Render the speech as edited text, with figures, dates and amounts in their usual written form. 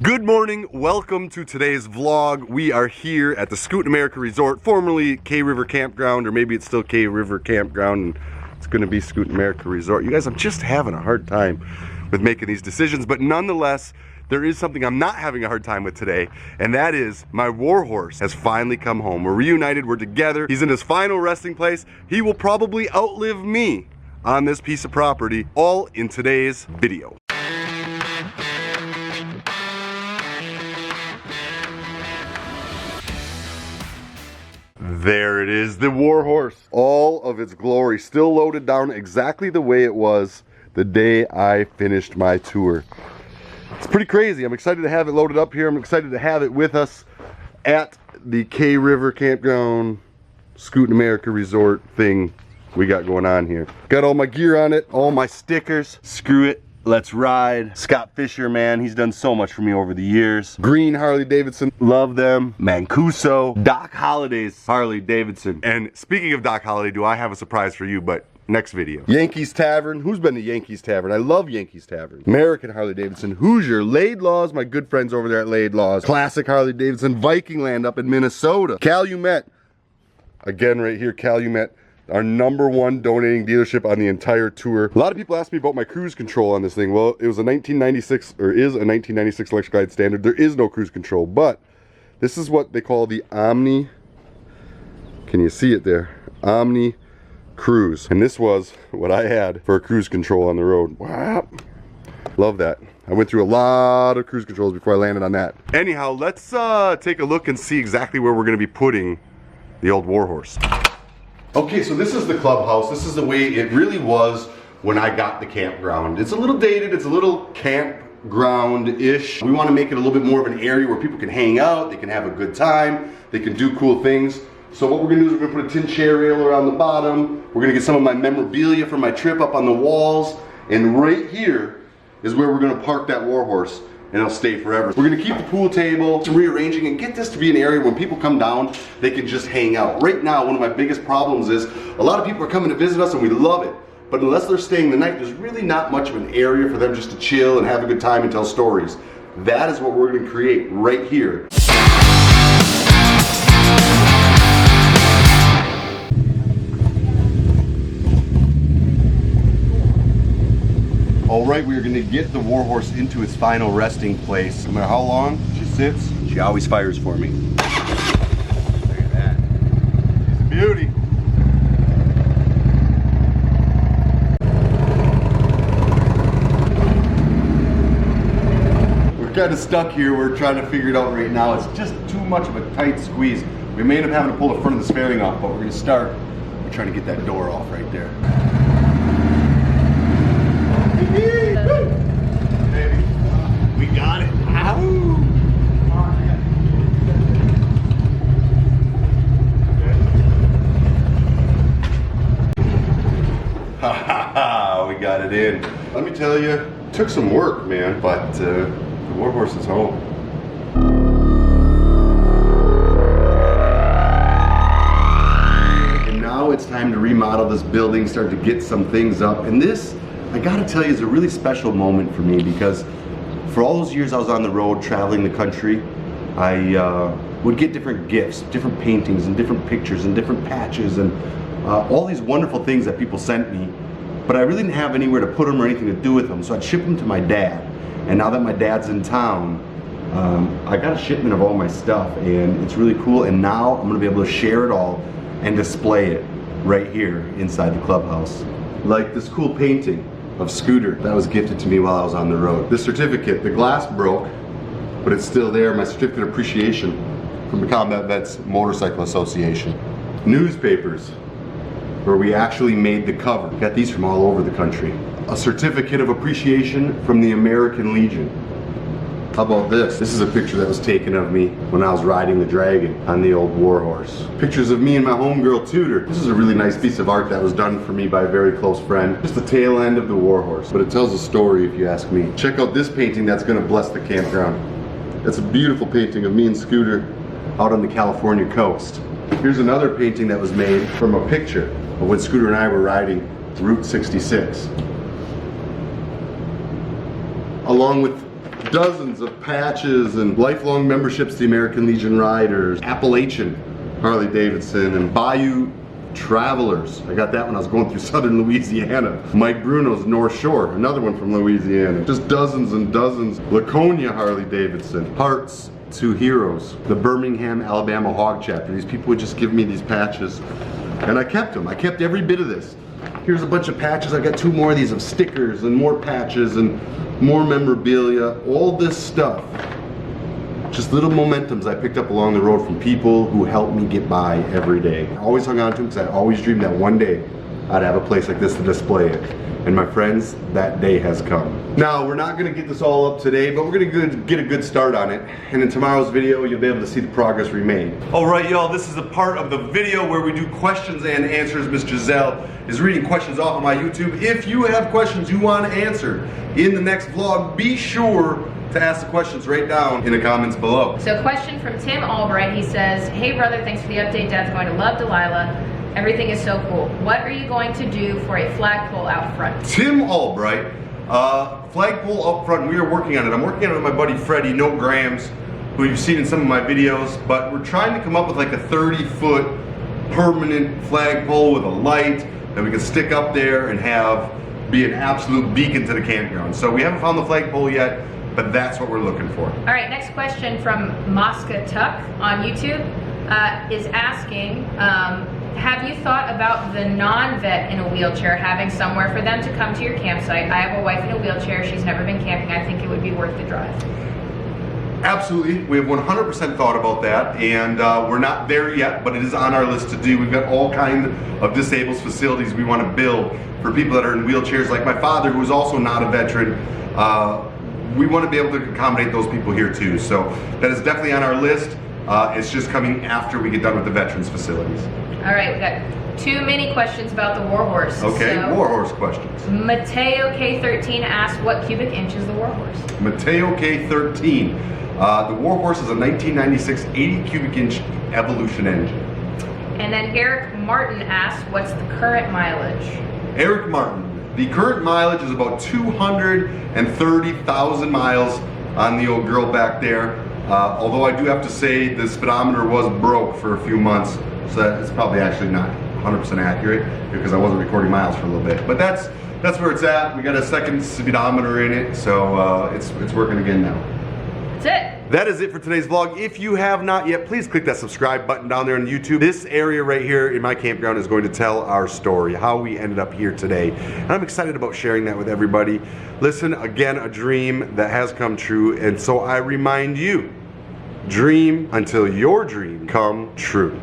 Good morning, welcome to today's vlog. We are here at the Scoot America Resort, formerly K River Campground, or maybe it's still K River Campground and it's gonna be Scoot America Resort. You guys, I'm just having a hard time with making these decisions, but nonetheless, there is something I'm not having a hard time with today, and that is my Warhorse has finally come home. We're reunited, we're together. He's in his final resting place. He will probably outlive me on this piece of property, all in today's video. There it is, the Warhorse. All of its glory, still loaded down exactly the way it was the day I finished my tour. It's pretty crazy. I'm excited to have it loaded up here. I'm excited to have it with us at the K River Campground, Scoot America Resort thing we got going on here. Got all my gear on it, all my stickers. Screw it. Let's ride. Scott Fisher, man, he's done so much for me over the years. Green Harley Davidson, love them. Mancuso, Doc Holliday's Harley Davidson. And speaking of Doc Holliday, do I have a surprise for you, but next video. Yankees Tavern, who's been to Yankees Tavern? I love Yankees Tavern. American Harley Davidson, Hoosier, Laidlaw's, my good friends over there at Laidlaw's. Classic Harley Davidson, Viking Land up in Minnesota. Calumet, again right here, Calumet. Our #1 donating dealership on the entire tour. A lot of people ask me about my cruise control on this thing. Well, it was a 1996, or is a 1996 electric guide standard. There is no cruise control, but this is what they call the Omni, can you see it there? Omni Cruise. And this was what I had for a cruise control on the road. Wow. Love that. I went through a lot of cruise controls before I landed on that. Anyhow, let's take a look and see exactly where we're gonna be putting the old Warhorse. Okay, so this is the clubhouse. This is the way it really was when I got the campground. It's a little dated, it's a little campground-ish. We want to make it a little bit more of an area where people can hang out, they can have a good time, they can do cool things. So what we're gonna do is we're gonna put a tin chair rail around the bottom. We're gonna get some of my memorabilia from my trip up on the walls. And right here is where we're gonna park that Warhorse, and it'll stay forever. We're gonna keep the pool table, rearranging, and get this to be an area when people come down, they can just hang out. Right now, one of my biggest problems is a lot of people are coming to visit us and we love it, but unless they're staying the night, there's really not much of an area for them just to chill and have a good time and tell stories. That is what we're gonna create right here. All right, we are gonna get the Warhorse into its final resting place. No matter how long she sits, she always fires for me. Look at that. She's a beauty. We're kind of stuck here. We're trying to figure it out right now. It's just too much of a tight squeeze. We may end up having to pull the front of the fairing off, but we're gonna start. We're trying to get that door off right there. Baby, we got it. Ow! Ha ha ha! We got it in. Let me tell you, it took some work, man, but the Warhorse is home. And now it's time to remodel this building, start to get some things up, and this, I gotta tell you, it's a really special moment for me because for all those years I was on the road traveling the country, I would get different gifts, different paintings and different pictures and different patches and all these wonderful things that people sent me, but I really didn't have anywhere to put them or anything to do with them, so I'd ship them to my dad. And now that my dad's in town, I got a shipment of all my stuff and it's really cool, and now I'm gonna be able to share it all and display it right here inside the clubhouse. Like this cool painting of Scooter that was gifted to me while I was on the road. This certificate, the glass broke, but it's still there, my certificate of appreciation from the Combat Vets Motorcycle Association. Newspapers, where we actually made the cover. Got these from all over the country. A certificate of appreciation from the American Legion. How about this? This is a picture that was taken of me when I was riding the Dragon on the old Warhorse. Pictures of me and my homegirl Tudor. This is a really nice piece of art that was done for me by a very close friend. Just the tail end of the Warhorse, but it tells a story if you ask me. Check out this painting that's gonna bless the campground. It's a beautiful painting of me and Scooter out on the California coast. Here's another painting that was made from a picture of when Scooter and I were riding Route 66. Along with dozens of patches and lifelong memberships to the American Legion Riders, Appalachian Harley Davidson, and Bayou Travelers. I got that when I was going through southern Louisiana. Mike Bruno's North Shore, another one from Louisiana. Just dozens and dozens. Laconia Harley Davidson. Hearts to Heroes. The Birmingham, Alabama Hog Chapter. These people would just give me these patches, and I kept them. I kept every bit of this. Here's a bunch of patches. I got 2 more of these of stickers and more patches and more memorabilia. All this stuff. Just little momentums I picked up along the road from people who helped me get by every day. I always hung on to them because I always dreamed that one day I'd have a place like this to display it. And my friends, that day has come. Now, we're not gonna get this all up today, but we're gonna get a good start on it. And in tomorrow's video, you'll be able to see the progress we made. All right, y'all, this is a part of the video where we do questions and answers. Miss Giselle is reading questions off of my YouTube. If you have questions you want answered in the next vlog, be sure to ask the questions right down in the comments below. So, question from Tim Albright. He says, "Hey brother, thanks for the update. Dad's going to love Delilah. Everything is so cool. What are you going to do for a flagpole out front?" Tim Albright, flagpole up front, we are working on it. I'm working on it with my buddy Freddie, No Grams, who you've seen in some of my videos, but we're trying to come up with like a 30-foot permanent flagpole with a light that we can stick up there and have be an absolute beacon to the campground. So we haven't found the flagpole yet, but that's what we're looking for. All right, next question from Mosca Tuck on YouTube is asking, have you thought about the non-vet in a wheelchair having somewhere for them to come to your campsite? I have a wife in a wheelchair. She's never been camping. I think it would be worth the drive. Absolutely. We have 100% thought about that, and we're not there yet, but it is on our list to do. We've got all kinds of disabled facilities we want to build for people that are in wheelchairs, like my father, who is also not a veteran. We want to be able to accommodate those people here too. So that is definitely on our list. It's just coming after we get done with the veterans facilities. All right, we got 2 mini questions about the Warhorse. Okay, so, Warhorse questions. Mateo K13 asked, what cubic inch is the Warhorse? Mateo K13. The Warhorse is a 1996 80 cubic inch Evolution engine. And then Eric Martin asked, what's the current mileage? Eric Martin. The current mileage is about 230,000 miles on the old girl back there. Although I do have to say the speedometer was broke for a few months, so it's probably actually not 100% accurate because I wasn't recording miles for a little bit. But that's where it's at. We got a second speedometer in it, so it's working again now. That's it. That is it for today's vlog. If you have not yet, please click that subscribe button down there on YouTube. This area right here in my campground is going to tell our story, how we ended up here today. And I'm excited about sharing that with everybody. Listen, again, a dream that has come true. And so I remind you, dream until your dream come true.